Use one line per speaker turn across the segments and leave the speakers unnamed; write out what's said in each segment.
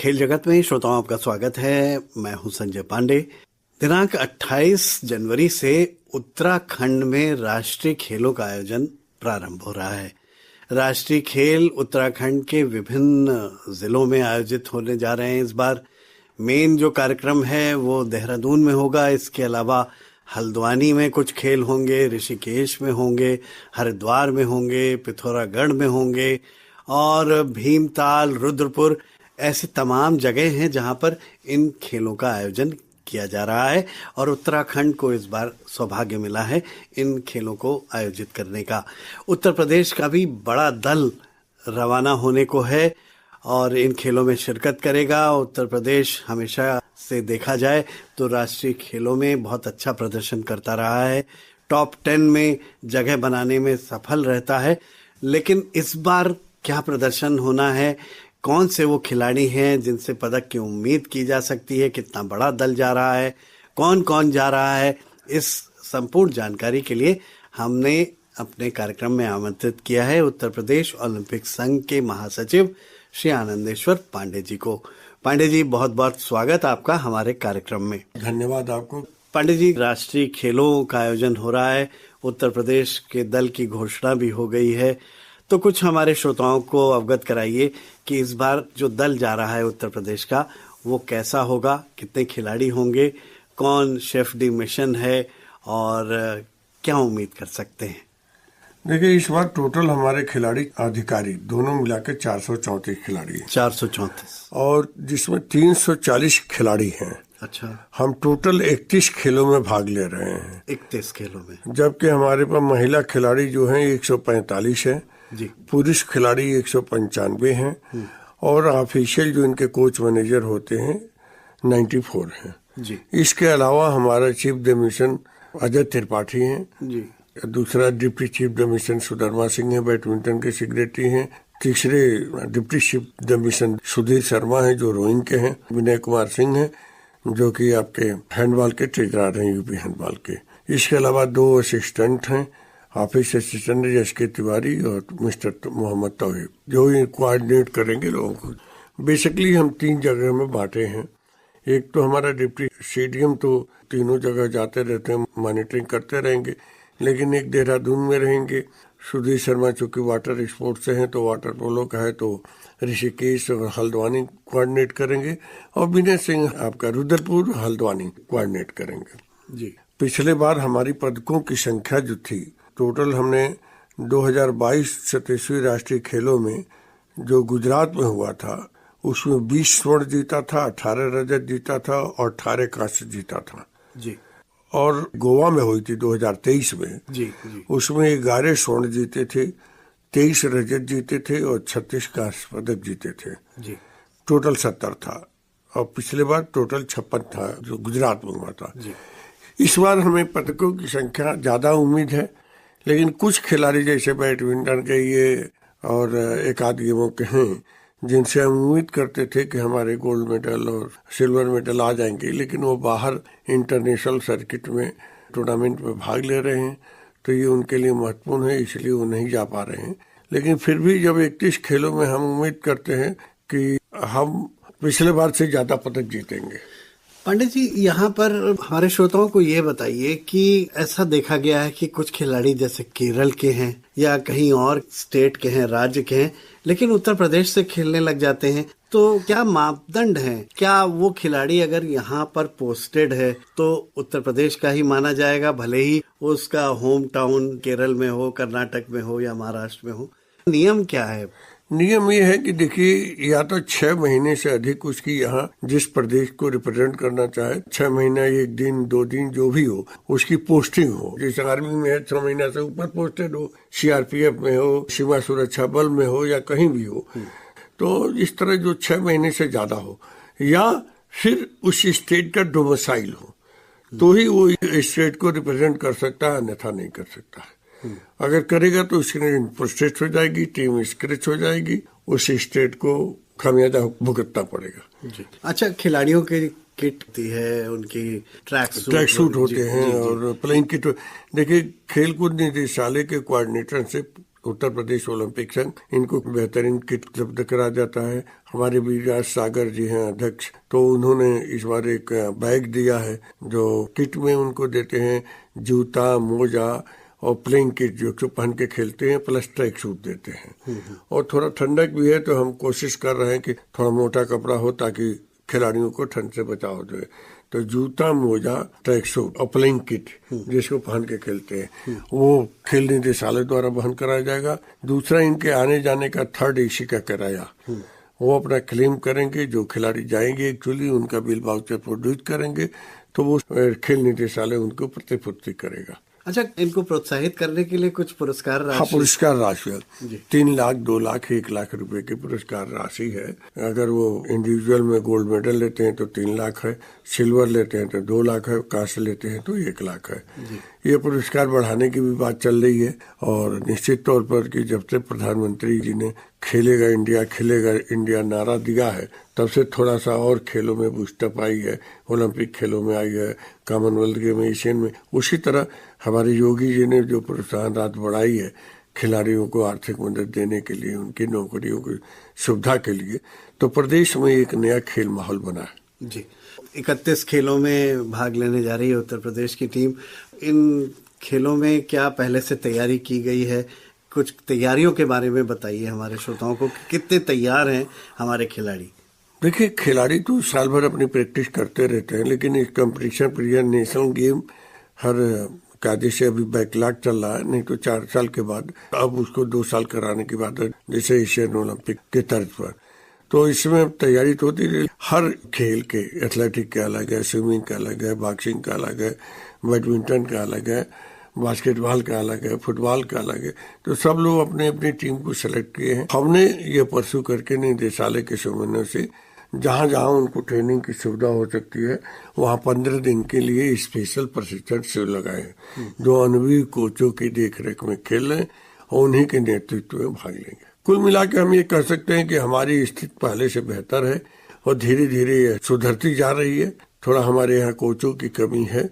खेल जगत में श्रोताओं आपका स्वागत है। मैं हूं संजय पांडे। दिनांक 28 जनवरी से उत्तराखंड में राष्ट्रीय खेलों का आयोजन प्रारंभ हो रहा है। राष्ट्रीय खेल उत्तराखंड के विभिन्न जिलों में आयोजित होने जा रहे हैं। इस बार मेन जो कार्यक्रम है वो देहरादून में होगा। इसके अलावा हल्द्वानी में कुछ खेल होंगे, ऋषिकेश में होंगे, हरिद्वार में होंगे, पिथौरागढ़ में होंगे और भीमताल, रुद्रपुर ऐसी तमाम जगह हैं जहां पर इन खेलों का आयोजन किया जा रहा है। और उत्तराखंड को इस बार सौभाग्य मिला है इन खेलों को आयोजित करने का। उत्तर प्रदेश का भी बड़ा दल रवाना होने को है और इन खेलों में शिरकत करेगा। उत्तर प्रदेश हमेशा से देखा जाए तो राष्ट्रीय खेलों में बहुत अच्छा प्रदर्शन करता रहा है, टॉप 10 में जगह बनाने में सफल रहता है। लेकिन इस बार क्या प्रदर्शन होना है, कौन से वो खिलाड़ी हैं जिनसे पदक की उम्मीद की जा सकती है, कितना बड़ा दल जा रहा है, कौन कौन जा रहा है, इस संपूर्ण जानकारी के लिए हमने अपने कार्यक्रम में आमंत्रित किया है उत्तर प्रदेश ओलंपिक संघ के महासचिव श्री आनंदेश्वर पांडे जी को। पांडे जी, बहुत बहुत स्वागत आपका हमारे कार्यक्रम में।
धन्यवाद आपको।
पांडे जी, राष्ट्रीय खेलों का आयोजन हो रहा है, उत्तर प्रदेश के दल की घोषणा भी हो गई है, तो कुछ हमारे श्रोताओं को अवगत कराइए कि इस बार जो दल जा रहा है उत्तर प्रदेश का वो कैसा होगा, कितने खिलाड़ी होंगे, कौन शेफ डी मिशन है और क्या उम्मीद कर सकते हैं।
देखिए, इस बार टोटल हमारे खिलाड़ी अधिकारी दोनों मिलाकर 434 खिलाड़ी हैं।
434
और जिसमें 340 खिलाड़ी हैं।
अच्छा।
हम टोटल 31 खेलों में भाग ले रहे हैं।
31 खेलों में,
जबकि हमारे पास महिला खिलाड़ी जो हैं 145 हैं
जी,
पुरुष खिलाड़ी 195 हैं और ऑफिशियल जो इनके कोच मैनेजर होते हैं 94 हैं
जी।
इसके अलावा हमारा chief the mission Ajay Tripathi हैं
जी।
दूसरा deputy chief the mission Sudharma Singh है, बैडमिंटन के सेक्रेटरी हैं। तीसरे deputy chief the mission Sudhir Sharma है जो रोइंग के हैं। विनय कुमार सिंह है जो कि आपके हैंडबॉल के ट्रेजरर हैं, यूपी हैंडबॉल के। इसके अलावा 2 असिस्टेंट हैं, ऑफिस असिस्टेंट एस.के. तिवारी और मिस्टर मोहम्मद तौहीब, जो ये कोऑर्डिनेट करेंगे लोगों को। बेसिकली हम 3 जगह में बांटे हैं। एक तो हमारा डिप्टी सीडीएम तो तीनों जगह जाते रहते हैं, मॉनिटरिंग करते रहेंगे, लेकिन एक देहरादून में रहेंगे। सुधीर शर्मा चूंकि वाटर स्पोर्ट्स से हैं तो वाटर पोलो का है तो ऋषिकेश और हल्द्वानी कोऑर्डिनेट करेंगे और विनय सिंह आपका रुद्रपुर हल्द्वानी कोऑर्डिनेट करेंगे
जी।
पिछले बार हमारी पदकों की संख्या जो थी, टोटल हमने 2022 27वीं राष्ट्रीय खेलों में जो गुजरात में हुआ था उसमें 20 स्वर्ण जीता था, 18 रजत जीता था और 18 कांस्य जीता था
जी।
और गोवा में हुई थी 2023 में
जी, जी।
उसमें 11 स्वर्ण जीते थे, 23 रजत जीते थे और 36 कांस्य पदक जीते थे
जी।
टोटल 70 था और पिछले बार टोटल 56 था जो गुजरात में हुआ था
जी।
इस बार हमें पदकों की संख्या ज्यादा उम्मीद है, लेकिन कुछ खिलाड़ी जैसे बैडमिंटन के ये और एक आध गेमों के हैं जिनसे हम उम्मीद करते थे कि हमारे गोल्ड मेडल और सिल्वर मेडल आ जाएंगे, लेकिन वो बाहर इंटरनेशनल सर्किट में टूर्नामेंट में भाग ले रहे हैं तो ये उनके लिए महत्वपूर्ण है, इसलिए वो नहीं जा पा रहे हैं। लेकिन फिर भी जब 31 खेलों में हम उम्मीद करते हैं कि हम पिछले बार से ज्यादा पदक जीतेंगे।
पंडित जी, यहाँ पर हमारे श्रोताओं को ये बताइए कि ऐसा देखा गया है कि कुछ खिलाड़ी जैसे केरल के हैं या कहीं और स्टेट के हैं, राज्य के हैं, लेकिन उत्तर प्रदेश से खेलने लग जाते हैं, तो क्या मापदंड है? क्या वो खिलाड़ी अगर यहाँ पर पोस्टेड है तो उत्तर प्रदेश का ही माना जाएगा, भले ही उसका होम टाउन केरल में हो, कर्नाटक में हो या महाराष्ट्र में हो? नियम क्या है?
नियम ये है कि देखिए, या तो 6 महीने से अधिक उसकी यहाँ जिस प्रदेश को रिप्रेजेंट करना चाहे, 6 महीना 1 दिन 2 दिन जो भी हो उसकी पोस्टिंग हो। जैसे आर्मी में है 6 महीना से ऊपर पोस्टेड हो, सीआरपीएफ में हो, सीमा सुरक्षा बल में हो या कहीं भी हो, तो इस तरह जो 6 महीने से ज्यादा हो या फिर उस स्टेट का डोमिसाइल हो तो ही वो स्टेट को रिप्रेजेंट कर सकता है, अन्यथा नहीं कर सकता है। अगर करेगा तो उसकी फ्रस्ट्रेट हो जाएगी, टीम स्क्रैच हो जाएगी, उस स्टेट को खामियाजा भुगतना पड़ेगा
जी। अच्छा, खिलाड़ियों की किट होती है, उनकी ट्रैक सूट
होते हैं और प्लेइंग किट। देखिए, खेलकूद निदेशालय के कोऑर्डिनेटर से उत्तर प्रदेश ओलंपिक संघ इनको बेहतरीन किट उपलब्ध करा जाता है। हमारे वीरराज सागर जी हैं अध्यक्ष, तो उन्होंने इस बार एक बैग दिया है जो किट में उनको देते हैं जूता, मोजा और प्लेइंग किट जो पहन के खेलते हैं, प्लस ट्रैक सूट देते हैं। और थोड़ा ठंडक भी है तो हम कोशिश कर रहे हैं कि थोड़ा मोटा कपड़ा हो ताकि खिलाड़ियों को ठंड से बचाव दे। तो जूता, मोजा, ट्रैक सूट और प्लेइंग किट जिसको पहन के खेलते हैं वो खेल निदेशालय द्वारा वहन कराया जाएगा। दूसरा, इनके आने जाने का 3rd AC का किराया वो अपना क्लेम करेंगे। जो खिलाड़ी जाएंगे एक्चुअली उनका बिल वाउचर प्रोड्यूस करेंगे तो वो खेल निदेशालय उनको प्रतिपूर्ति करेगा।
अच्छा, इनको प्रोत्साहित करने के लिए कुछ पुरस्कार राशि?
हाँ, पुरस्कार राशि 3 लाख, 2 लाख, 1 लाख रुपए की पुरस्कार राशि है। अगर वो इंडिविजुअल में गोल्ड मेडल लेते हैं तो 3 लाख है, सिल्वर लेते हैं तो 2 लाख है, कांस्य लेते हैं तो 1 लाख है। ये पुरस्कार बढ़ाने की भी बात चल रही है और निश्चित तौर पर कि जब से प्रधानमंत्री जी ने खेलेगा इंडिया, खेलेगा इंडिया नारा दिया है तब से थोड़ा सा और खेलों में बूस्टअप आई है। ओलंपिक खेलों में आई है, कॉमनवेल्थ गेम में, एशियन में। उसी तरह हमारे योगी जी ने जो प्रोत्साहन राशि बढ़ाई है खिलाड़ियों को आर्थिक मदद देने के लिए, उनकी नौकरियों की सुविधा के लिए, तो प्रदेश में एक नया खेल माहौल बना है।
जी, 31 खेलों में भाग लेने जा रही है उत्तर प्रदेश की टीम। इन खेलों में क्या पहले से तैयारी की गई है? कुछ तैयारियों के बारे में बताइए हमारे श्रोताओं को, कितने तैयार हैं हमारे खिलाड़ी?
देखिए, खिलाड़ी तो साल भर अपनी प्रैक्टिस करते रहते हैं, लेकिन इस कंपटीशन पीरियड नेशनल गेम हर कायदे से अभी बैकलॉग चल रहा है। नहीं तो 4 साल के बाद अब उसको 2 साल कराने की बात है, जैसे एशियन ओलंपिक के तर्ज पर। तो इसमें तैयारी तो होती है। हर खेल के, एथलेटिक का अलग है, स्विमिंग का अलग है, बॉक्सिंग का अलग है, बैडमिंटन का अलग है, बास्केटबॉल का अलग है, फुटबॉल का अलग है। तो सब लोग अपने अपनी टीम को सेलेक्ट किए हैं। हमने ये परसू करके निदेशालय के समन्वय से जहाँ जहाँ उनको ट्रेनिंग की सुविधा हो सकती है वहाँ 15 दिन के लिए स्पेशल प्रशिक्षण शिविर लगाए हैं जो अनुभवी कोचों की देखरेख में खेल रहे हैं और उन्हीं के नेतृत्व में भाग लेंगे। कुल मिला के हम ये कह सकते हैं कि हमारी स्थिति पहले से बेहतर है और धीरे धीरे सुधरती जा रही है। थोड़ा हमारे यहाँ कोचों की कमी है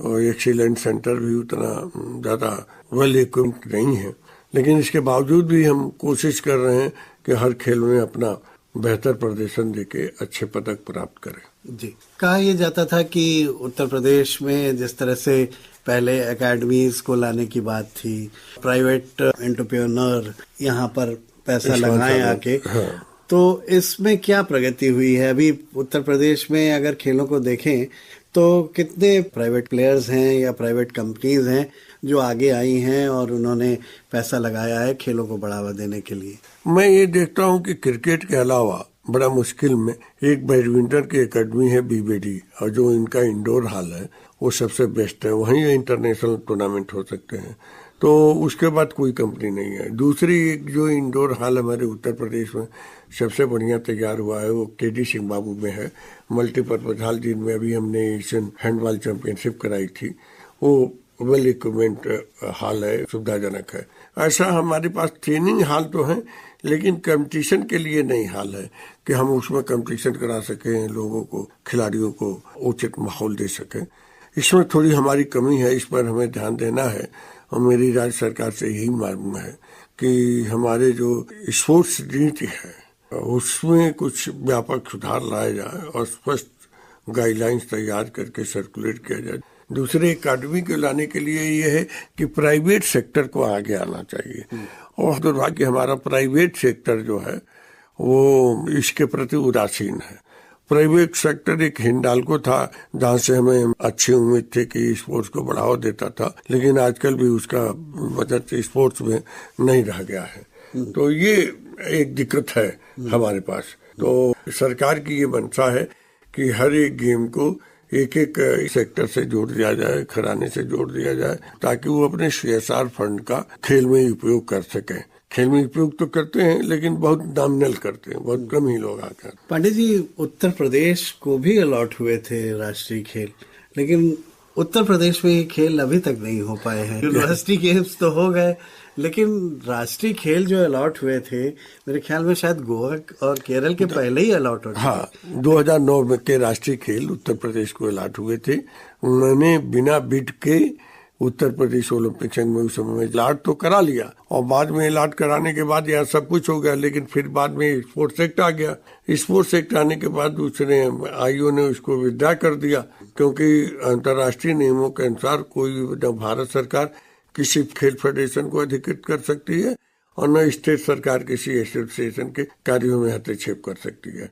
और एक्सीलेंट सेंटर भी उतना ज़्यादा वेल इक्विप्ड नहीं है, लेकिन इसके बावजूद भी हम कोशिश कर रहे हैं कि हर खेल में अपना बेहतर प्रदर्शन देके अच्छे पदक प्राप्त करें।
जी, कहा यह जाता था कि उत्तर प्रदेश में जिस तरह से पहले एकेडमीज को लाने की बात थी, प्राइवेट एंटरप्रेन्योर यहाँ पर पैसा लगाएं आके,
हाँ।
तो इसमें क्या प्रगति हुई है? अभी उत्तर प्रदेश में अगर खेलों को देखें तो कितने प्राइवेट प्लेयर्स हैं या प्राइवेट कंपनीज हैं जो आगे आई हैं और उन्होंने पैसा लगाया है खेलों को बढ़ावा देने के लिए?
मैं ये देखता हूँ कि क्रिकेट के अलावा बड़ा मुश्किल में एक बैडमिंटन की एकेडमी है BBD, और जो इनका इंडोर हॉल है वो सबसे बेस्ट है। वहीं इंटरनेशनल टूर्नामेंट हो सकते हैं, तो उसके बाद कोई कंपनी नहीं है। दूसरी एक जो इंडोर हॉल हमारे उत्तर प्रदेश में सबसे बढ़िया तैयार हुआ है वो KD सिंह बाबू में है, मल्टीपर्पज हॉल, जिनमें अभी हमने एशियन हैंडबॉल चैंपियनशिप कराई थी। वो वेल इक्विपमेंट हॉल है, सुविधाजनक है। ऐसा हमारे पास ट्रेनिंग हॉल तो है लेकिन कंपटीशन के लिए नहीं हॉल है कि हम उसमें कंपटीशन करा सकें, लोगों को, खिलाड़ियों को उचित माहौल दे सकें। इसमें थोड़ी हमारी कमी है, इस पर हमें ध्यान देना है और मेरी राज्य सरकार से यही मांग है कि हमारे जो स्पोर्ट्स नीति है उसमें कुछ व्यापक सुधार लाया जाए और स्पष्ट गाइडलाइंस तैयार करके सर्कुलेट किया जाए। दूसरे एकेडमी को लाने के लिए ये है कि प्राइवेट सेक्टर को आगे आना चाहिए, और दुर्भाग्य हमारा प्राइवेट सेक्टर जो है वो इसके प्रति उदासीन है। प्राइवेट सेक्टर एक हिंडाल्को था जहाँ से हमें अच्छी उम्मीद थी कि स्पोर्ट्स को बढ़ावा देता था, लेकिन आजकल भी उसका मदद स्पोर्ट्स में नहीं रह गया है। तो ये एक दिक्कत है हमारे पास। तो सरकार की ये मंशा है कि हर एक गेम को एक एक सेक्टर से जोड़ दिया जाए, घराने से जोड़ दिया जाए, ताकि वो अपने CSR फंड का खेल में उपयोग कर सकें। खेल में उपयोग तो करते हैं लेकिन बहुत नॉमिनल करते हैं, बहुत कम ही लोग आकर।
पांडे जी, उत्तर प्रदेश को भी अलॉट हुए थे राष्ट्रीय खेल, लेकिन उत्तर प्रदेश में ये खेल अभी तक नहीं हो पाए हैं। यूनिवर्सिटी गेम्स तो हो गए, लेकिन राष्ट्रीय खेल जो अलॉट हुए थे मेरे ख्याल में शायद गोवा और केरल के पहले ही अलॉट हो गए।
हाँ, 2009 में के राष्ट्रीय खेल उत्तर प्रदेश को अलॉट हुए थे। उन्होंने बिना बिड के उत्तर प्रदेश ओलंपिक संघ में उस समय में अलाट तो करा लिया, और बाद में अलाट कराने के बाद यहाँ सब कुछ हो गया, लेकिन फिर बाद में स्पोर्ट्स एक्ट आ गया। स्पोर्ट्स एक्ट आने के बाद दूसरे आईओ ने उसको विड्रॉ कर दिया, क्योंकि अंतर्राष्ट्रीय नियमों के अनुसार कोई भारत सरकार किसी खेल फेडरेशन को अधिकृत कर सकती है और न स्टेट सरकार किसी एसोसिएशन के कार्यों में हस्तक्षेप कर सकती है।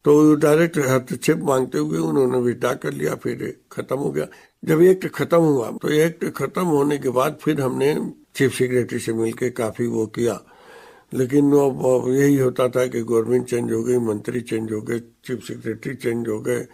तो डायरेक्ट हस्तक्षेप मांगते हुए उन्होंने विड्रॉ कर लिया, फिर खत्म हो गया। जब एक्ट खत्म हुआ तो एक्ट खत्म होने के बाद फिर हमने चीफ सेक्रेटरी से मिलकर काफी वो किया, लेकिन वो यही होता था कि गवर्नमेंट चेंज हो गई, मंत्री चेंज हो गए, चीफ सेक्रेटरी चेंज हो गए,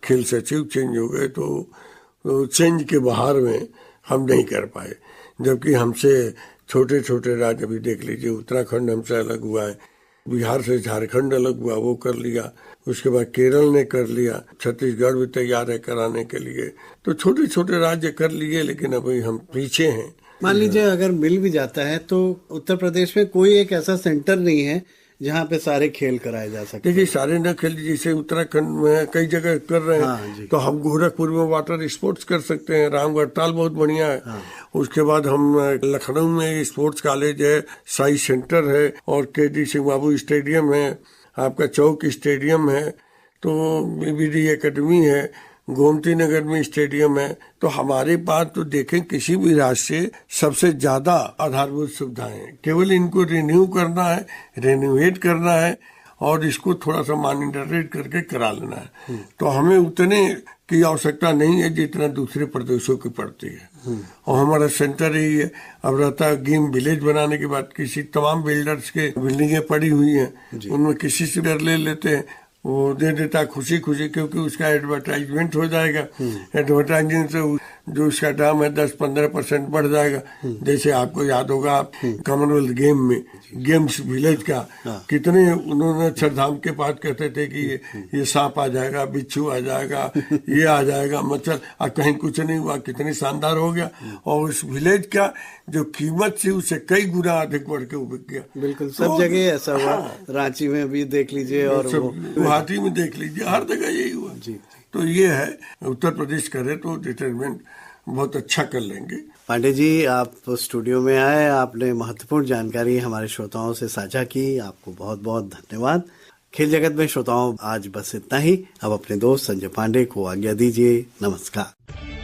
खेल सचिव चेंज हो गए, तो चेंज के बहार में हम नहीं कर पाए। जबकि हमसे छोटे छोटे राज्य, अभी देख लीजिए उत्तराखंड हमसे अलग हुआ है, बिहार से झारखंड अलग हुआ, वो कर लिया, उसके बाद केरल ने कर लिया, छत्तीसगढ़ भी तैयार है कराने के लिए। तो छोटे छोटे राज्य कर लिए, लेकिन अभी हम पीछे हैं।
मान लीजिए अगर मिल भी जाता है तो उत्तर प्रदेश में कोई एक ऐसा सेंटर नहीं है जहाँ पे सारे खेल कराए जा सकते।
देखिए सारे न खेल, जैसे उत्तराखंड में कई जगह कर रहे हैं।
हाँ,
तो हम गोरखपुर में वाटर स्पोर्ट्स कर सकते हैं, रामगढ़ताल बहुत बढ़िया है।
हाँ।
उसके बाद हम लखनऊ में स्पोर्ट्स कॉलेज है, साई सेंटर है, और केडी सिंह बाबू स्टेडियम है, आपका चौक स्टेडियम है, तो बीबीडी एकेडमी है, गोमती नगर में स्टेडियम है। तो हमारे पास तो देखें किसी भी राज्य से सबसे ज्यादा आधारभूत सुविधाएं, केवल इनको रिन्यू करना है, रेनोवेट करना है, और इसको थोड़ा सा मॉनिटरेट करके करा लेना है। तो हमें उतने की आवश्यकता नहीं है जितना दूसरे प्रदेशों की पड़ती है। और हमारा सेंटर यही है। अब रहता है गेम विलेज बनाने के बाद किसी तमाम बिल्डर्स के बिल्डिंगें पड़ी हुई हैं, उनमें किसी से डर ले लेते हैं, वो दे देता खुशी खुशी, क्योंकि उसका एडवर्टाइजमेंट हो जाएगा। एडवर्टाइजमेंट से जो उसका दाम है 10-15% बढ़ जाएगा। जैसे आपको याद होगा, आप कॉमनवेल्थ गेम्स विलेज का कितने उन्होंने अक्षरधाम के पास कहते थे कि ये सांप आ जाएगा, बिच्छू आ जाएगा, ये आ जाएगा, मच्छर, और कहीं कुछ नहीं हुआ, कितनी शानदार हो गया। और उस विलेज का जो कीमत थी उससे कई गुना अधिक बढ़ के बिक गया।
बिल्कुल, सब जगह ऐसा हुआ। रांची में भी देख लीजिए, और
गुवाहाटी में देख लीजिए, हर जगह यही हुआ।
जी।
तो ये है, उत्तर प्रदेश करे तो डिटरमेंट बहुत अच्छा कर लेंगे।
पांडे जी, आप स्टूडियो में आए, आपने महत्वपूर्ण जानकारी हमारे श्रोताओं से साझा की, आपको बहुत बहुत धन्यवाद। खेल जगत में श्रोताओं आज बस इतना ही। अब अपने दोस्त संजय पांडे को आज्ञा दीजिए। नमस्कार।